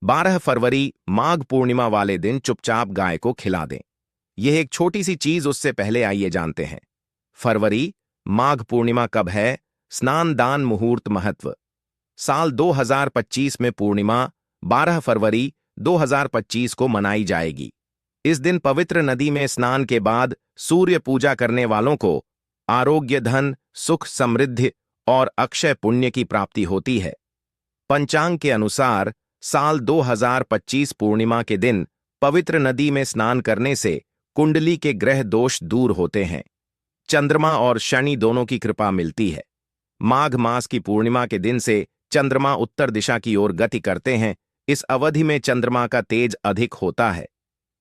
12 फरवरी माघ पूर्णिमा वाले दिन चुपचाप गाय को खिला दें। यह एक छोटी सी चीज, उससे पहले आइए जानते हैं फरवरी माघ पूर्णिमा कब है। स्नान दान मुहूर्त महत्व। साल 2025 में पूर्णिमा 12 फरवरी 2025 को मनाई जाएगी। इस दिन पवित्र नदी में स्नान के बाद सूर्य पूजा करने वालों को आरोग्य, धन, सुख, समृद्धि और अक्षय पुण्य की प्राप्ति होती है। पंचांग के अनुसार साल 2025 पूर्णिमा के दिन पवित्र नदी में स्नान करने से कुंडली के ग्रह दोष दूर होते हैं। चंद्रमा और शनि दोनों की कृपा मिलती है। माघ मास की पूर्णिमा के दिन से चंद्रमा उत्तर दिशा की ओर गति करते हैं। इस अवधि में चंद्रमा का तेज अधिक होता है।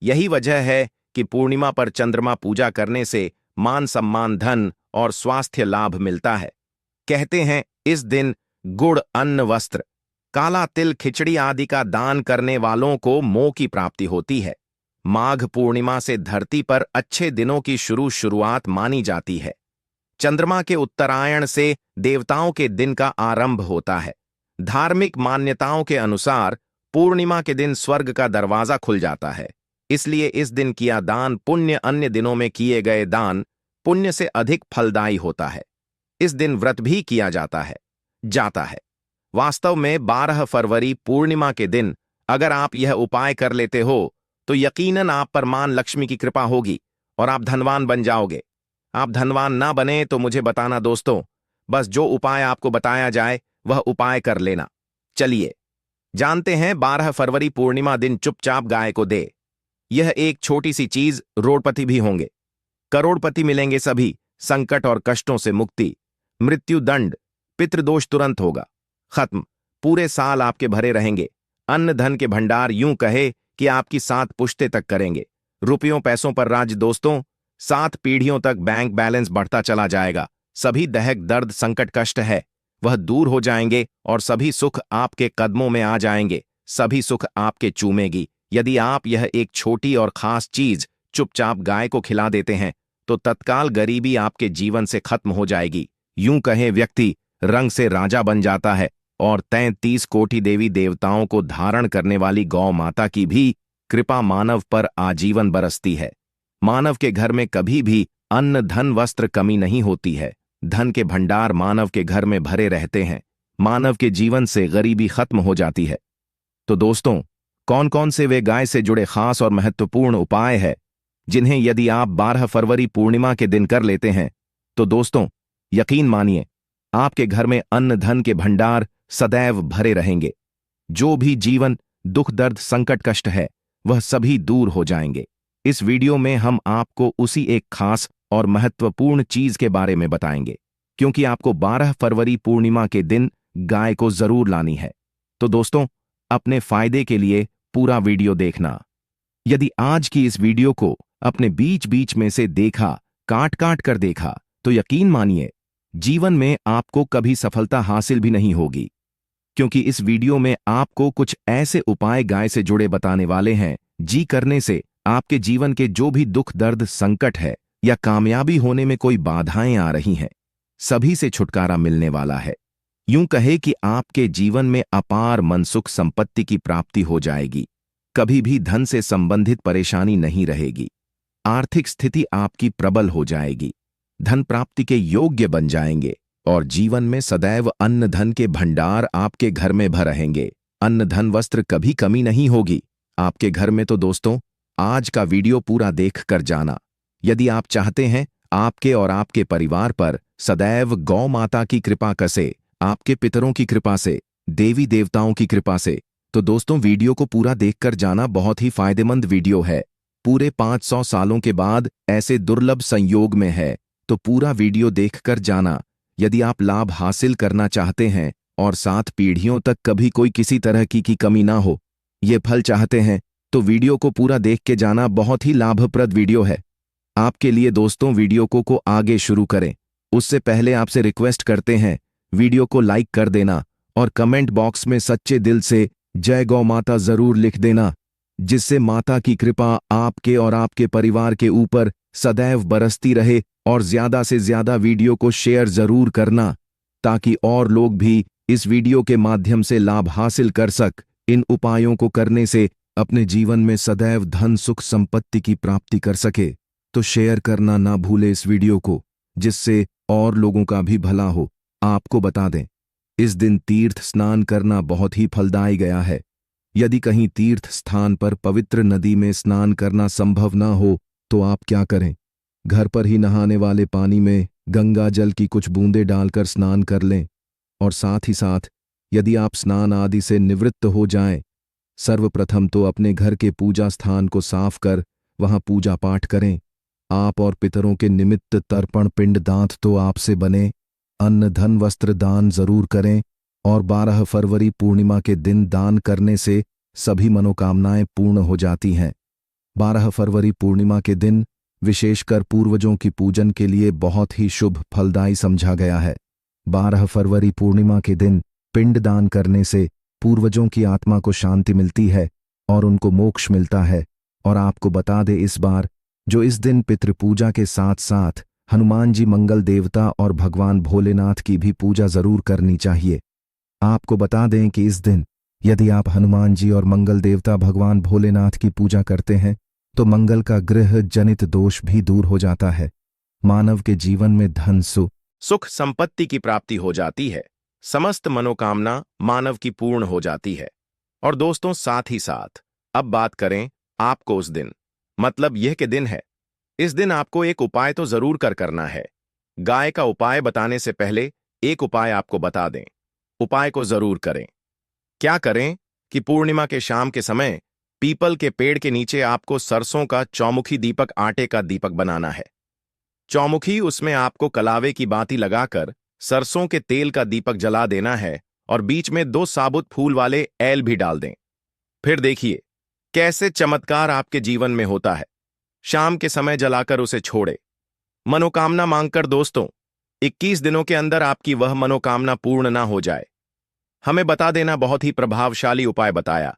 यही वजह है कि पूर्णिमा पर चंद्रमा पूजा करने से मान सम्मान, धन और स्वास्थ्य लाभ मिलता है। कहते हैं इस दिन गुड़, अन्न, वस्त्र, काला तिल, खिचड़ी आदि का दान करने वालों को मोह की प्राप्ति होती है। माघ पूर्णिमा से धरती पर अच्छे दिनों की शुरुआत मानी जाती है। चंद्रमा के उत्तरायण से देवताओं के दिन का आरंभ होता है। धार्मिक मान्यताओं के अनुसार पूर्णिमा के दिन स्वर्ग का दरवाजा खुल जाता है। इसलिए इस दिन किया दान पुण्य अन्य दिनों में किए गए दान पुण्य से अधिक फलदायी होता है। इस दिन व्रत भी किया जाता है। वास्तव में 12 फरवरी पूर्णिमा के दिन अगर आप यह उपाय कर लेते हो तो यकीनन आप पर मां लक्ष्मी की कृपा होगी और आप धनवान बन जाओगे। आप धनवान ना बने तो मुझे बताना दोस्तों, बस जो उपाय आपको बताया जाए वह उपाय कर लेना। चलिए जानते हैं 12 फरवरी पूर्णिमा दिन चुपचाप गाय को दे। यह एक छोटी सी चीज, रोडपति भी होंगे, करोड़पति मिलेंगे सभी, संकट और कष्टों से मुक्ति, मृत्यु दंड, पितृदोष तुरंत होगा खत्म, पूरे साल आपके भरे रहेंगे। अन्न धन के भंडार यूं कहे कि आपकी 7 पुश्ते तक करेंगे। रुपयों पैसों पर राज दोस्तों, 7 पीढ़ियों तक बैंक बैलेंस बढ़ता चला जाएगा। सभी दहक, दर्द, संकट, कष्ट है वह दूर हो जाएंगे और सभी सुख आपके कदमों में आ जाएंगे। सभी सुख आपके चूमेगी। यदि आप यह एक छोटी और खास चीज चुपचाप गाय को खिला देते हैं तो तत्काल गरीबी आपके जीवन से खत्म हो जाएगी। यूं कहे व्यक्ति रंग से राजा बन जाता है और 33 कोटि देवी देवताओं को धारण करने वाली गौ माता की भी कृपा मानव पर आजीवन बरसती है। मानव के घर में कभी भी अन्न, धन, वस्त्र कमी नहीं होती है। धन के भंडार मानव के घर में भरे रहते हैं। मानव के जीवन से गरीबी खत्म हो जाती है। तो दोस्तों, कौन कौन से वे गाय से जुड़े खास और महत्वपूर्ण उपाय हैं जिन्हें यदि आप 12 फरवरी पूर्णिमा के दिन कर लेते हैं तो दोस्तों यकीन मानिए आपके घर में अन्न धन के भंडार सदैव भरे रहेंगे। जो भी जीवन दुख, दर्द, संकट, कष्ट है वह सभी दूर हो जाएंगे। इस वीडियो में हम आपको उसी एक खास और महत्वपूर्ण चीज के बारे में बताएंगे, क्योंकि आपको 12 फरवरी पूर्णिमा के दिन गाय को जरूर लानी है। तो दोस्तों, अपने फायदे के लिए पूरा वीडियो देखना। यदि आज की इस वीडियो को अपने बीच बीच में से देखा, काट काट कर देखा, तो यकीन मानिए जीवन में आपको कभी सफलता हासिल भी नहीं होगी, क्योंकि इस वीडियो में आपको कुछ ऐसे उपाय गाय से जुड़े बताने वाले हैं जी करने से आपके जीवन के जो भी दुख, दर्द, संकट है या कामयाबी होने में कोई बाधाएं आ रही हैं, सभी से छुटकारा मिलने वाला है। यूं कहे कि आपके जीवन में अपार मन, सुख, संपत्ति की प्राप्ति हो जाएगी। कभी भी धन से संबंधित परेशानी नहीं रहेगी। आर्थिक स्थिति आपकी प्रबल हो जाएगी। धन प्राप्ति के योग्य बन जाएंगे और जीवन में सदैव अन्न धन के भंडार आपके घर में भर रहेंगे। अन्न धन वस्त्र कभी कमी नहीं होगी आपके घर में। तो दोस्तों, आज का वीडियो पूरा देख कर जाना। यदि आप चाहते हैं आपके और आपके परिवार पर सदैव गौ माता की कृपा कसे, आपके पितरों की कृपा से, देवी देवताओं की कृपा से, तो दोस्तों वीडियो को पूरा देखकर जाना। बहुत ही फायदेमंद वीडियो है। पूरे 500 सालों के बाद ऐसे दुर्लभ संयोग में है, तो पूरा वीडियो देखकर जाना। यदि आप लाभ हासिल करना चाहते हैं और 7 पीढ़ियों तक कभी कोई किसी तरह की कमी ना हो, ये फल चाहते हैं, तो वीडियो को पूरा देख के जाना। बहुत ही लाभप्रद वीडियो है आपके लिए। दोस्तों, वीडियो को आगे शुरू करें उससे पहले आपसे रिक्वेस्ट करते हैं वीडियो को लाइक कर देना और कमेंट बॉक्स में सच्चे दिल से जय गौ माता जरूर लिख देना, जिससे माता की कृपा आपके और आपके परिवार के ऊपर सदैव बरसती रहे। और ज्यादा से ज्यादा वीडियो को शेयर जरूर करना ताकि और लोग भी इस वीडियो के माध्यम से लाभ हासिल कर इन उपायों को करने से अपने जीवन में सदैव धन सुख संपत्ति की प्राप्ति कर सके तो शेयर करना ना भूले इस वीडियो को, जिससे और लोगों का भी भला हो। आपको बता दें, इस दिन तीर्थ स्नान करना बहुत ही फलदायी गया है। यदि कहीं तीर्थ स्थान पर पवित्र नदी में स्नान करना संभव ना हो तो आप क्या करें, घर पर ही नहाने वाले पानी में गंगा जल की कुछ बूंदें डालकर स्नान कर लें। और साथ ही साथ यदि आप स्नान आदि से निवृत्त हो जाएं, सर्वप्रथम तो अपने घर के पूजा स्थान को साफ कर वहां पूजा पाठ करें। आप और पितरों के निमित्त तर्पण पिंड दांत तो आपसे बने, अन्न धन वस्त्र दान जरूर करें। और 12 फरवरी पूर्णिमा के दिन दान करने से सभी मनोकामनाएं पूर्ण हो जाती हैं। 12 फरवरी पूर्णिमा के दिन विशेषकर पूर्वजों की पूजन के लिए बहुत ही शुभ फलदायी समझा गया है। 12 फरवरी पूर्णिमा के दिन पिंड दान करने से पूर्वजों की आत्मा को शांति मिलती है और उनको मोक्ष मिलता है। और आपको बता दे इस बार जो इस दिन पितृपूजा के साथ साथ हनुमान जी मंगल देवता और भगवान भोलेनाथ की भी पूजा जरूर करनी चाहिए। आपको बता दें कि इस दिन यदि आप हनुमान जी और मंगल देवता भगवान भोलेनाथ की पूजा करते हैं तो मंगल का ग्रह जनित दोष भी दूर हो जाता है। मानव के जीवन में धन सुख संपत्ति की प्राप्ति हो जाती है, समस्त मनोकामना मानव की पूर्ण हो जाती है। और दोस्तों, साथ ही साथ अब बात करें आपको उस दिन, मतलब यह के दिन है, इस दिन आपको एक उपाय तो जरूर करना है। गाय का उपाय बताने से पहले एक उपाय आपको बता दें, उपाय को जरूर करें। क्या करें कि पूर्णिमा के शाम के समय पीपल के पेड़ के नीचे आपको सरसों का चौमुखी दीपक, आटे का दीपक बनाना है। चौमुखी, उसमें आपको कलावे की बाती लगाकर सरसों के तेल का दीपक जला देना है और बीच में 2 साबुत फूल वाले ऐल भी डाल दें। फिर देखिए कैसे चमत्कार आपके जीवन में होता है। शाम के समय जलाकर उसे छोड़े, मनोकामना मांगकर। दोस्तों, 21 दिनों के अंदर आपकी वह मनोकामना पूर्ण ना हो जाए, हमें बता देना। बहुत ही प्रभावशाली उपाय बताया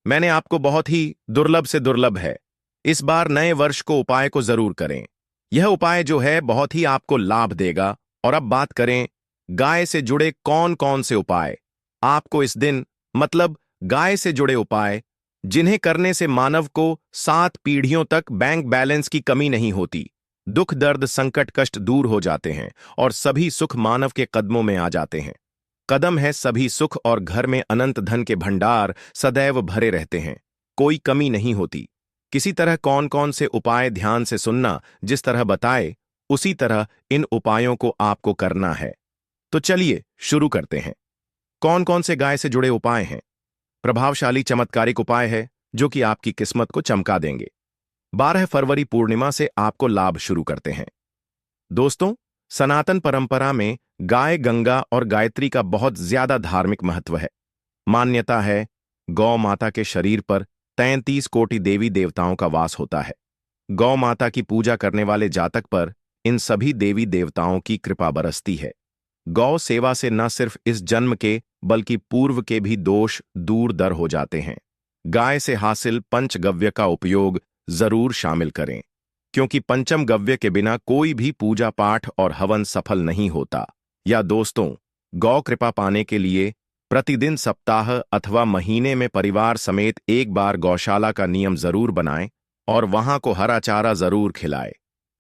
मैंने आपको, बहुत ही दुर्लभ से दुर्लभ है। इस बार नए वर्ष को उपाय को जरूर करें। यह उपाय जो है बहुत ही आपको लाभ देगा। और अब बात करें गाय से जुड़े कौन कौन से उपाय आपको इस दिन, मतलब गाय से जुड़े उपाय जिन्हें करने से मानव को 7 पीढ़ियों तक बैंक बैलेंस की कमी नहीं होती, दुख दर्द संकट कष्ट दूर हो जाते हैं और सभी सुख मानव के कदमों में आ जाते हैं। कदम है सभी सुख और घर में अनंत धन के भंडार सदैव भरे रहते हैं, कोई कमी नहीं होती। किसी तरह कौन कौन से उपाय ध्यान से सुनना, जिस तरह बताए उसी तरह इन उपायों को आपको करना है। तो चलिए शुरू करते हैं। कौन कौन से गाय से जुड़े उपाय हैं? प्रभावशाली चमत्कारिक उपाय है जो कि आपकी किस्मत को चमका देंगे। 12 फरवरी पूर्णिमा से आपको लाभ शुरू करते हैं। दोस्तों, सनातन परंपरा में गाय, गंगा और गायत्री का बहुत ज्यादा धार्मिक महत्व है। मान्यता है गौ माता के शरीर पर 33 कोटि देवी देवताओं का वास होता है। गौ माता की पूजा करने वाले जातक पर इन सभी देवी देवताओं की कृपा बरसती है। गौ सेवा से न सिर्फ इस जन्म के बल्कि पूर्व के भी दोष दूर दर हो जाते हैं। गाय से हासिल पंचगव्य का उपयोग जरूर शामिल करें, क्योंकि पंचम गव्य के बिना कोई भी पूजा पाठ और हवन सफल नहीं होता। या दोस्तों, गौ कृपा पाने के लिए प्रतिदिन, सप्ताह अथवा महीने में परिवार समेत एक बार गौशाला का नियम जरूर बनाएं और वहां को हरा चारा जरूर खिलाएं।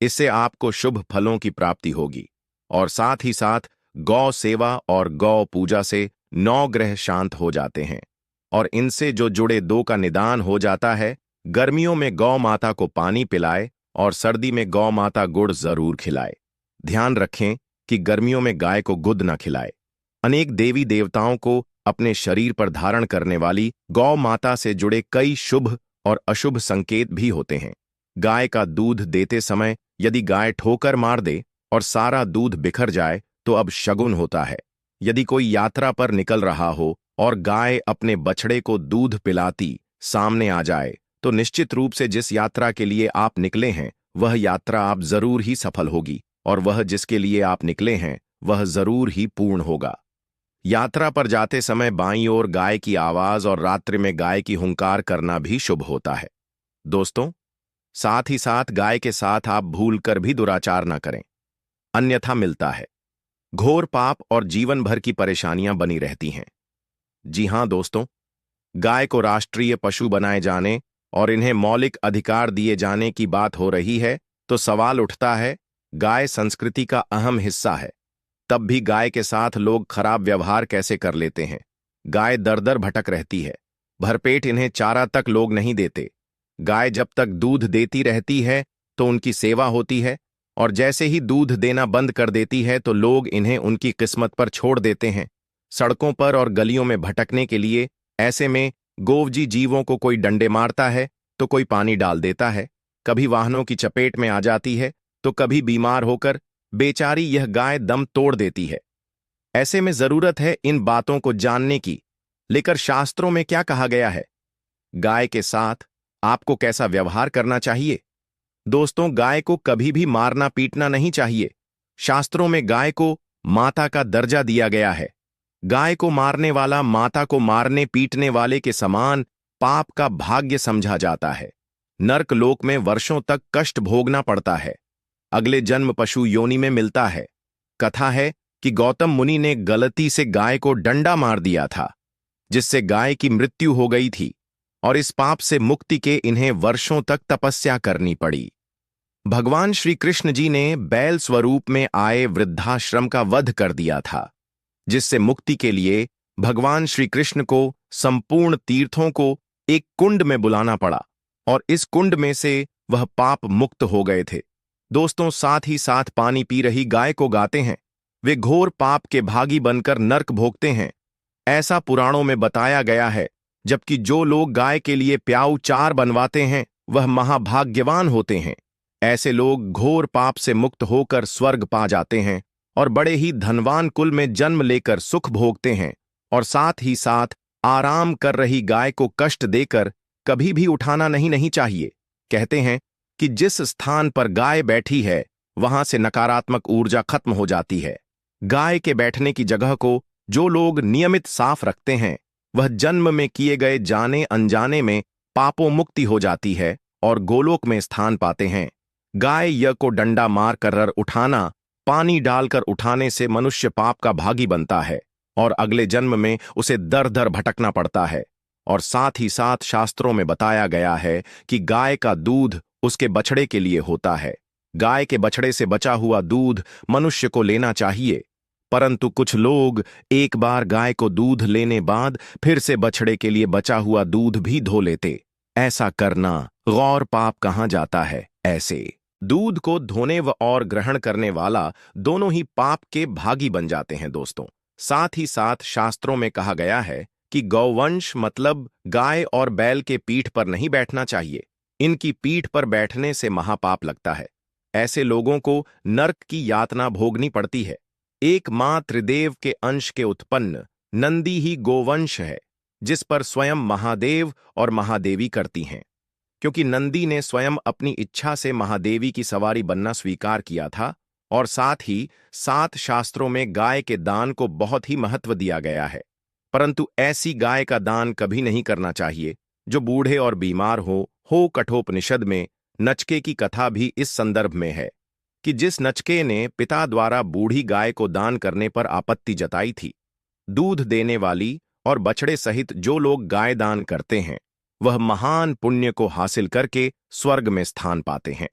इससे आपको शुभ फलों की प्राप्ति होगी। और साथ ही साथ गौ सेवा और गौ पूजा से 9 ग्रह शांत हो जाते हैं और इनसे जो जुड़े 2 का निदान हो जाता है। गर्मियों में गौ माता को पानी पिलाए और सर्दी में गौ माता गुड़ जरूर खिलाए। ध्यान रखें कि गर्मियों में गाय को गुद न खिलाए। अनेक देवी देवताओं को अपने शरीर पर धारण करने वाली गौ माता से जुड़े कई शुभ और अशुभ संकेत भी होते हैं। गाय का दूध देते समय यदि गाय ठोकर मार दे और सारा दूध बिखर जाए तो अब शगुन होता है। यदि कोई यात्रा पर निकल रहा हो और गाय अपने बछड़े को दूध पिलाती सामने आ जाए तो निश्चित रूप से जिस यात्रा के लिए आप निकले हैं वह यात्रा आप जरूर ही सफल होगी और वह जिसके लिए आप निकले हैं वह जरूर ही पूर्ण होगा। यात्रा पर जाते समय बाईं ओर गाय की आवाज और रात्रि में गाय की हुंकार करना भी शुभ होता है। दोस्तों, साथ ही साथ गाय के साथ आप भूलकर भी दुराचार न करें, अन्यथा मिलता है घोर पाप और जीवन भर की परेशानियां बनी रहती हैं। जी हां दोस्तों, गाय को राष्ट्रीय पशु बनाए जाने और इन्हें मौलिक अधिकार दिए जाने की बात हो रही है तो सवाल उठता है, गाय संस्कृति का अहम हिस्सा है, तब भी गाय के साथ लोग खराब व्यवहार कैसे कर लेते हैं। गाय दर दर भटक रहती है, भरपेट इन्हें चारा तक लोग नहीं देते। गाय जब तक दूध देती रहती है तो उनकी सेवा होती है, और जैसे ही दूध देना बंद कर देती है तो लोग इन्हें उनकी किस्मत पर छोड़ देते हैं, सड़कों पर और गलियों में भटकने के लिए। ऐसे में गोवजी जीवों को कोई डंडे मारता है तो कोई पानी डाल देता है, कभी वाहनों की चपेट में आ जाती है तो कभी बीमार होकर बेचारी यह गाय दम तोड़ देती है। ऐसे में जरूरत है इन बातों को जानने की, लेकर शास्त्रों में क्या कहा गया है, गाय के साथ आपको कैसा व्यवहार करना चाहिए। दोस्तों, गाय को कभी भी मारना पीटना नहीं चाहिए। शास्त्रों में गाय को माता का दर्जा दिया गया है। गाय को मारने वाला माता को मारने पीटने वाले के समान पाप का भाग्य समझा जाता है। नर्क लोक में वर्षों तक कष्ट भोगना पड़ता है। अगले जन्म पशु योनि में मिलता है। कथा है कि गौतम मुनि ने गलती से गाय को डंडा मार दिया था, जिससे गाय की मृत्यु हो गई थी, और इस पाप से मुक्ति के इन्हें वर्षों तक तपस्या करनी पड़ी। भगवान श्री कृष्ण जी ने बैल स्वरूप में आए वृद्धाश्रम का वध कर दिया था, जिससे मुक्ति के लिए भगवान श्री कृष्ण को संपूर्ण तीर्थों को एक कुंड में बुलाना पड़ा, और इस कुंड में से वह पाप मुक्त हो गए थे। दोस्तों, साथ ही साथ पानी पी रही गाय को गाते हैं, वे घोर पाप के भागी बनकर नर्क भोगते हैं, ऐसा पुराणों में बताया गया है। जबकि जो लोग गाय के लिए प्याऊ चार बनवाते हैं वह महाभाग्यवान होते हैं। ऐसे लोग घोर पाप से मुक्त होकर स्वर्ग पा जाते हैं और बड़े ही धनवान कुल में जन्म लेकर सुख भोगते हैं, और साथ ही साथ आराम कर रही गाय को कष्ट देकर कभी भी उठाना नहीं चाहिए। कहते हैं कि जिस स्थान पर गाय बैठी है वहां से नकारात्मक ऊर्जा खत्म हो जाती है। गाय के बैठने की जगह को जो लोग नियमित साफ रखते हैं वह जन्म में किए गए जाने अनजाने में पापों मुक्ति हो जाती है और गोलोक में स्थान पाते हैं। गाय य को डंडा मार कर उठाना, पानी डालकर उठाने से मनुष्य पाप का भागी बनता है और अगले जन्म में उसे दर दर भटकना पड़ता है। और साथ ही साथ शास्त्रों में बताया गया है कि गाय का दूध उसके बछड़े के लिए होता है। गाय के बछड़े से बचा हुआ दूध मनुष्य को लेना चाहिए, परंतु कुछ लोग एक बार गाय को दूध लेने बाद फिर से बछड़े के लिए बचा हुआ दूध भी धो लेते। ऐसा करना गौर पाप कहा जाता है। ऐसे दूध को धोने व और ग्रहण करने वाला दोनों ही पाप के भागी बन जाते हैं। दोस्तों, साथ ही साथ शास्त्रों में कहा गया है कि गौवंश मतलब गाय और बैल के पीठ पर नहीं बैठना चाहिए। इनकी पीठ पर बैठने से महापाप लगता है। ऐसे लोगों को नर्क की यातना भोगनी पड़ती है। एक मां त्रिदेव के अंश के उत्पन्न नंदी ही गोवंश है, जिस पर स्वयं महादेव और महादेवी करती हैं। क्योंकि नंदी ने स्वयं अपनी इच्छा से महादेवी की सवारी बनना स्वीकार किया था, और साथ ही सात शास्त्रों में गाय के दान को बहुत ही महत्व दिया गया है। परंतु ऐसी गाय का दान कभी नहीं करना चाहिए जो बूढ़े और बीमार हो। कठोपनिषद में नचके की कथा भी इस संदर्भ में है कि जिस नचके ने पिता द्वारा बूढ़ी गाय को दान करने पर आपत्ति जताई थी। दूध देने वाली और बछड़े सहित जो लोग गाय दान करते हैं वह महान पुण्य को हासिल करके स्वर्ग में स्थान पाते हैं।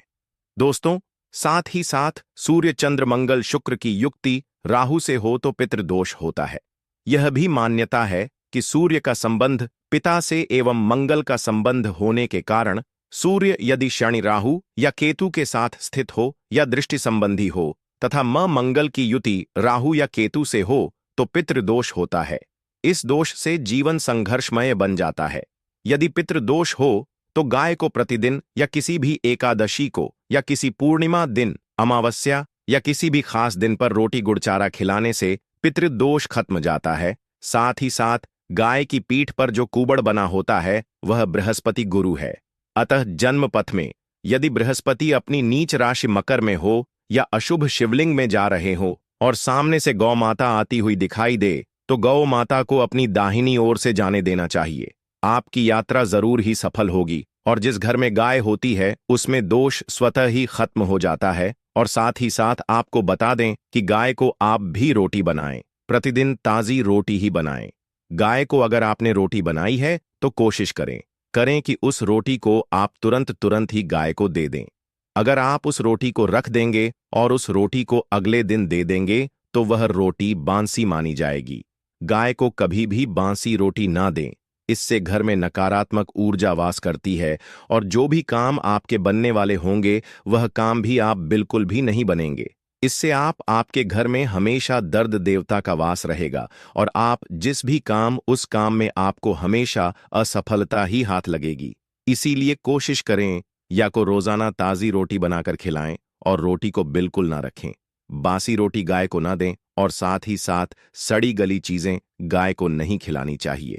दोस्तों, साथ ही साथ सूर्य चंद्र मंगल शुक्र की युक्ति राहु से हो तो पितृदोष होता है। यह भी मान्यता है कि सूर्य का संबंध पिता से एवं मंगल का संबंध होने के कारण सूर्य यदि शनि राहु या केतु के साथ स्थित हो या दृष्टि संबंधी हो तथा मंगल की युति राहु या केतु से हो तो पितृदोष होता है। इस दोष से जीवन संघर्षमय बन जाता है। यदि पितृदोष हो तो गाय को प्रतिदिन या किसी भी एकादशी को या किसी पूर्णिमा दिन, अमावस्या या किसी भी खास दिन पर रोटी गुड़चारा खिलाने से पितृदोष खत्म जाता है। साथ ही साथ गाय की पीठ पर जो कुबड़ बना होता है वह बृहस्पति गुरु है। अतः जन्म पथ में यदि बृहस्पति अपनी नीच राशि मकर में हो या अशुभ शिवलिंग में जा रहे हो और सामने से गौ माता आती हुई दिखाई दे तो गौ माता को अपनी दाहिनी ओर से जाने देना चाहिए। आपकी यात्रा जरूर ही सफल होगी और जिस घर में गाय होती है उसमें दोष स्वतः ही खत्म हो जाता है। और साथ ही साथ आपको बता दें कि गाय को आप भी रोटी बनाएं, प्रतिदिन ताजी रोटी ही बनाएं। गाय को अगर आपने रोटी बनाई है तो तो कोशिश करें करें कि उस रोटी को आप तुरंत ही गाय को दे दें। अगर आप उस रोटी को रख देंगे और उस रोटी को अगले दिन दे देंगे तो वह रोटी बांसी मानी जाएगी। गाय को कभी भी बांसी रोटी ना दें। इससे घर में नकारात्मक ऊर्जा वास करती है और जो भी काम आपके बनने वाले होंगे वह काम भी आप बिल्कुल भी नहीं बनेंगे। इससे आपके घर में हमेशा दर्द देवता का वास रहेगा और आप जिस भी काम उस काम में आपको हमेशा असफलता ही हाथ लगेगी। इसीलिए कोशिश करें या को रोजाना ताज़ी रोटी बनाकर खिलाएं और रोटी को बिल्कुल ना रखें। बासी रोटी गाय को ना दें और साथ ही साथ सड़ी गली चीजें गाय को नहीं खिलानी चाहिए।